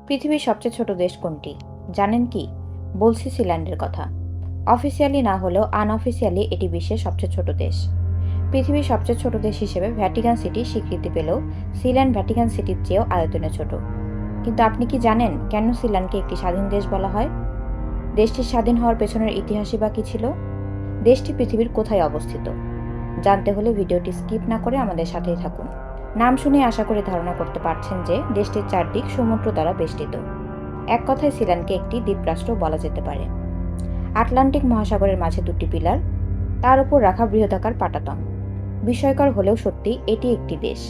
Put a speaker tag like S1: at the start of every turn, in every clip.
S1: পৃথিবীর সবচেয়ে ছোট দেশ কোনটি জানেন কি? বলছি সিল্যান্ডের কথা। অফিসিয়ালি না হলেও আনঅফিসিয়ালি এটি বিশ্বের সবচেয়ে ছোট দেশ। পৃথিবীর সবচেয়ে ছোট দেশ হিসেবে ভ্যাটিকান সিটি স্বীকৃতি পেলেও সিল্যান্ড ভ্যাটিকান সিটির চেয়েও আয়তনে ছোট। কিন্তু আপনি কি জানেন কেন সিল্যান্ডকে একটি স্বাধীন দেশ বলা হয়? দেশটির স্বাধীন হওয়ার পেছনের ইতিহাসই বা কী ছিল? দেশটি পৃথিবীর কোথায় অবস্থিত? জানতে হলে ভিডিওটি স্কিপ না করে আমাদের সাথেই থাকুন। নাম শুনে আশা করে ধারণা করতে পারছেন যে দেশটির চারদিক সমুদ্র দ্বারা বেষ্টিত। এক কথায় সিল্যান্ডকে একটি দ্বীপরাষ্ট্র বলা যেতে পারে। আটলান্টিক মহাসাগরের মাঝে দুটি পিলার, তার উপর রাখা বৃহদাকার পাটাতন। বিস্ময়কর হলেও সত্যি এটি একটি দেশ।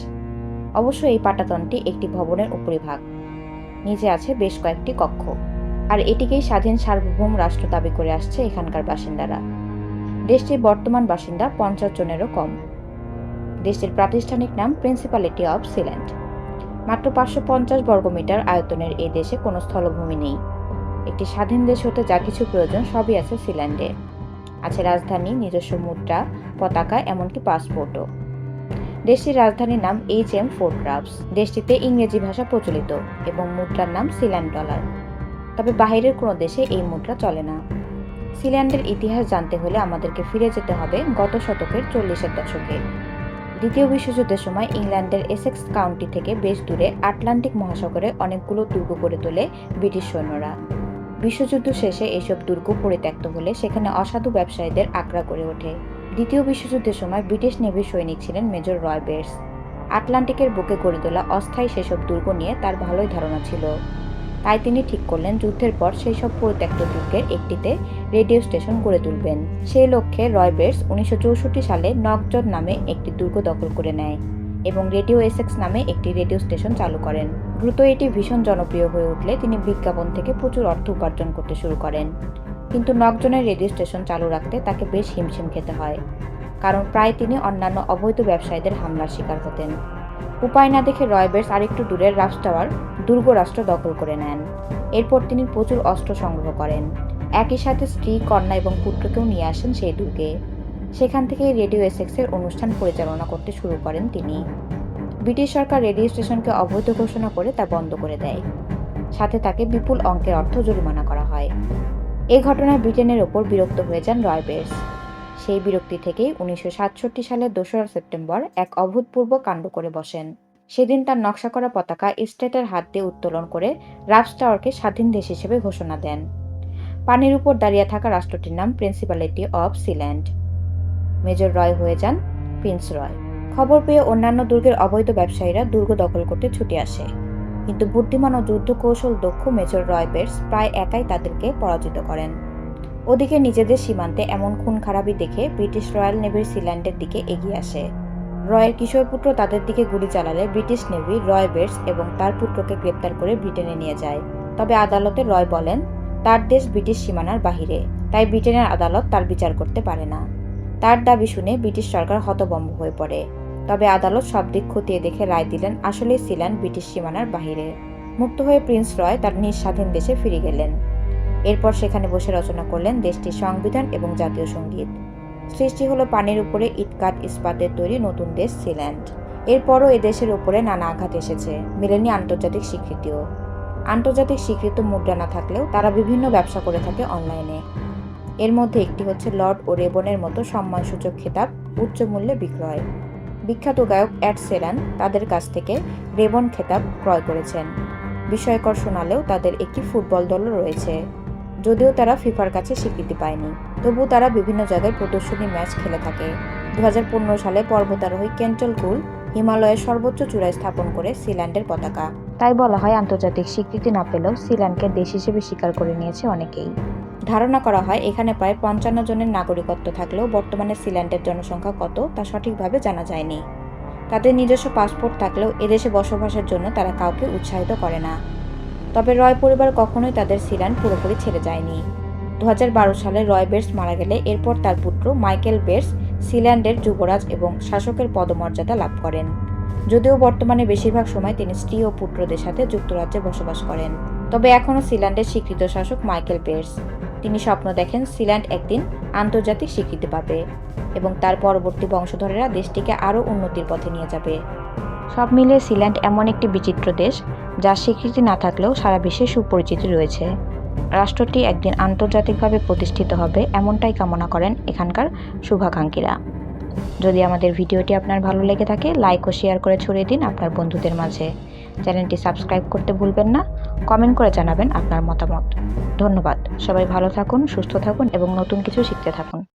S1: অবশ্য এই পাটাতনটি একটি ভবনের উপরিভাগ। নিচে আছে বেশ কয়েকটি কক্ষ, আর এটিকেই স্বাধীন সার্বভৌম রাষ্ট্র দাবি করে আসছে এখানকার বাসিন্দারা। দেশটির বর্তমান বাসিন্দা 50 জনেরও কম। দেশটির প্রাতিষ্ঠানিক নাম প্রিন্সিপালিটি অব সিল্যান্ড। মাত্র 550 বর্গমিটার আয়তনের এই দেশে কোনো স্থলভূমি নেই। একটি স্বাধীন দেশ হতে যা কিছু প্রয়োজন সবই আছে সিল্যান্ডে। আছে রাজধানী, নিজস্ব মুদ্রা, পতাকা, এমনকি পাসপোর্টও। দেশটির রাজধানীর নাম HM ফোর্ট রাফস। দেশটিতে ইংরেজি ভাষা প্রচলিত এবং মুদ্রার নাম সিল্যান্ড ডলার। তবে বাইরের কোনো দেশে এই মুদ্রা চলে না। সিল্যান্ডের ইতিহাস জানতে হলে আমাদেরকে ফিরে যেতে হবে গত শতকের 40-এর দশকে। দ্বিতীয় বিশ্বযুদ্ধের সময় ইংল্যান্ডের এসেক্স কাউন্টি থেকে বেশ দূরে আটলান্টিক মহাসাগরে অনেকগুলো দুর্গ গড়ে তোলে ব্রিটিশ সৈন্যরা। বিশ্বযুদ্ধ শেষে এইসব দুর্গ পরিত্যক্ত হলে সেখানে অসাধু ব্যবসায়ীদের আগ্রা গড়ে ওঠে। দ্বিতীয় বিশ্বযুদ্ধের সময় ব্রিটিশ নেভির সৈনিক ছিলেন মেজর রয় বেটস। আটলান্টিকের বুকে গড়ে তোলা অস্থায়ী সেসব দুর্গ নিয়ে তার ভালোই ধারণা ছিল। তাই তিনি ঠিক করলেন যুদ্ধের পর সেই সব পরিত্যক্ত দুর্গের একটিতে রেডিও স্টেশন গড়ে তুলবেন। সেই লক্ষ্যে রয় বেটস 1964 সালে নকজড নামে একটি দুর্গ দখল করে নেয় এবং রেডিও এসেক্স নামে একটি রেডিও স্টেশন চালু করেন। দ্রুত এটি ভীষণ জনপ্রিয় হয়ে উঠলে তিনি বিজ্ঞাপন থেকে প্রচুর অর্থ উপার্জন করতে শুরু করেন। কিন্তু নকজনের রেডিও স্টেশন চালু রাখতে তাকে বেশ হিমশিম খেতে হয়, কারণ প্রায় তিনি অন্যান্য অবৈধ ব্যবসায়ীদের হামলার শিকার হতেন। উপায় না দেখে রয় বেটস আরেকটু দূরের রাফস টাওয়ার দুর্গ রাষ্ট্র দখল করে নেন। এরপর তিনি প্রচুর অস্ত্র সংগ্রহ করেন। একই সাথে স্ত্রী, কন্যা এবং পুত্রকেও নিয়ে আসেন সেই দুর্গে। সেখান থেকে রেডিও এসেক্সের অনুষ্ঠান পরিচালনা করতে শুরু করেন তিনি। ব্রিটিশ সরকার রেডিও স্টেশনকে অবৈধ ঘোষণা করে তা বন্ধ করে দেয়। সাথে তাকে বিপুল অঙ্কের অর্থ জরিমানা করা হয়। এই ঘটনায় ব্রিটেনের ওপর বিরক্ত হয়ে যান রয় বেটস। সেই বিরক্তি থেকেই 1967 সালের 2রা সেপ্টেম্বর এক অভূতপূর্ব কাণ্ড করে বসেন। সেদিন তার নকশা করা পতাকা স্টেটের হাত দিয়ে উত্তোলন করে রাফস টাওয়ারকে স্বাধীন দেশ হিসেবে ঘোষণা দেন। পানির উপর দাঁড়িয়ে থাকা রাষ্ট্রটির নাম প্রিন্সিপালিটি অব সিল্যান্ড। মেজর রয় হয়ে যান প্রিন্স রয়। খবর পেয়ে অন্যান্য দুর্গের অবৈধ ব্যবসায়ীরা দুর্গ দখল করতে ছুটে আসে, কিন্তু বুদ্ধিমান ও যুদ্ধ কৌশল দক্ষ মেজর রয় বেটস প্রায় একাই তাদেরকে পরাজিত করেন। ওদিকে নিজেদের সীমান্তে এমন খুন খারাপি দেখে ব্রিটিশ রয়্যাল নেভির সিল্যান্ডের দিকে এগিয়ে আসে। রয়ের কিশোর পুত্র তাদের দিকে গুলি চালালে ব্রিটিশ নেভি রয় বেটস এবং তার পুত্রকে গ্রেপ্তার করে ব্রিটেনে নিয়ে যায়। তবে আদালতে রয় বলেন তার দেশ ব্রিটিশ সীমানার বাহিরে, তাই ব্রিটেনের আদালত তার বিচার করতে পারে না। তার দাবি শুনে ব্রিটিশ সরকার হতভম্ব হয়ে পড়ে। তবে আদালত সব দিক খতিয়ে দেখে রায় দিলেন আসলেই সিল্যান্ড ব্রিটিশ সীমানার বাহিরে। মুক্ত হয়ে প্রিন্স রয় তার নিজ স্বাধীন দেশে ফিরে গেলেন। এরপর সেখানে বসে রচনা করলেন দেশটির সংবিধান এবং জাতীয় সঙ্গীত। সৃষ্টি হলো পানির উপরে ইটকাট ইস্পাতের তৈরি নতুন দেশ সিল্যান্ড। এরপরও এ দেশের উপরে নানা আঘাত এসেছে, মেলেনি আন্তর্জাতিক স্বীকৃতিও। আন্তর্জাতিক স্বীকৃত মুদ্রা না থাকলেও তারা বিভিন্ন ব্যবসা করে থাকে অনলাইনে। এর মধ্যে একটি হচ্ছে লর্ড ও রেবনের মতো সম্মানসূচক খেতাব উচ্চ মূল্যে বিক্রয়। বিখ্যাত গায়ক এড শেরান তাদের কাছ থেকে রেবন খেতাব ক্রয় করেছেন। বিস্ময়কর শোনালেও তাদের একটি ফুটবল দলও রয়েছে। যদিও তারা ফিফার কাছে স্বীকৃতি পায়নি, তবু তারা বিভিন্ন জায়গায় প্রদর্শনী ম্যাচ খেলে থাকে। 2015 সালে পর্বতারোহী কেন্টল কুল হিমালয়ের সর্বোচ্চ চূড়ায় স্থাপন করে সিল্যান্ডের পতাকা। তাই বলা হয় আন্তর্জাতিক স্বীকৃতি না পেলেও সিল্যান্ডকে দেশ হিসেবে স্বীকার করে নিয়েছে অনেকেই। ধারণা করা হয় এখানে প্রায় 55 জনের নাগরিকত্ব থাকলেও বর্তমানে সিল্যান্ডের জনসংখ্যা কত তা সঠিকভাবে জানা যায়নি। তাদের নিজস্ব পাসপোর্ট থাকলেও এদেশে বসবাসের জন্য তারা কাউকে উৎসাহিত করে না। তবে রয় পরিবার কখনোই তাদের সিল্যান্ড পুরোপুরি ছেড়ে যায়নি। 2012 সালে রয় বেটস মারা গেলে এরপর তার পুত্র মাইকেল বেটস সিল্যান্ডের যুবরাজ এবং শাসকের পদমর্যাদা লাভ করেন। যদিও বর্তমানে বেশিরভাগ সময় তিনি স্ত্রী ও পুত্রদের সাথে যুক্তরাজ্যে বসবাস করেন। তবে এখনও সিল্যান্ডের স্বীকৃত শাসক মাইকেল বেটস। তিনি স্বপ্ন দেখেন সিল্যান্ড একদিন আন্তর্জাতিক স্বীকৃতি পাবে এবং তার পরবর্তী বংশধরেরা দেশটিকে আরও উন্নতির পথে নিয়ে যাবে। সব মিলিয়ে সিল্যান্ড এমন একটি বিচিত্র দেশ যার স্বীকৃতি না থাকলেও সারা বিশ্বে সুপরিচিতি রয়েছে। রাষ্ট্রটি একদিন আন্তর্জাতিকভাবে প্রতিষ্ঠিত হবে এমনটাই কামনা করেন এখানকার শুভাকাঙ্ক্ষীরা। যদি আমাদের ভিডিওটি আপনার ভালো লেগে থাকে লাইক ও শেয়ার করে ছড়িয়ে দিন আপনার বন্ধুদের মাঝে। চ্যানেলটি সাবস্ক্রাইব করতে ভুলবেন না। কমেন্ট করে জানাবেন আপনার মতামত। ধন্যবাদ। সবাই ভালো থাকুন, সুস্থ থাকুন এবং নতুন কিছু শিখতে থাকুন।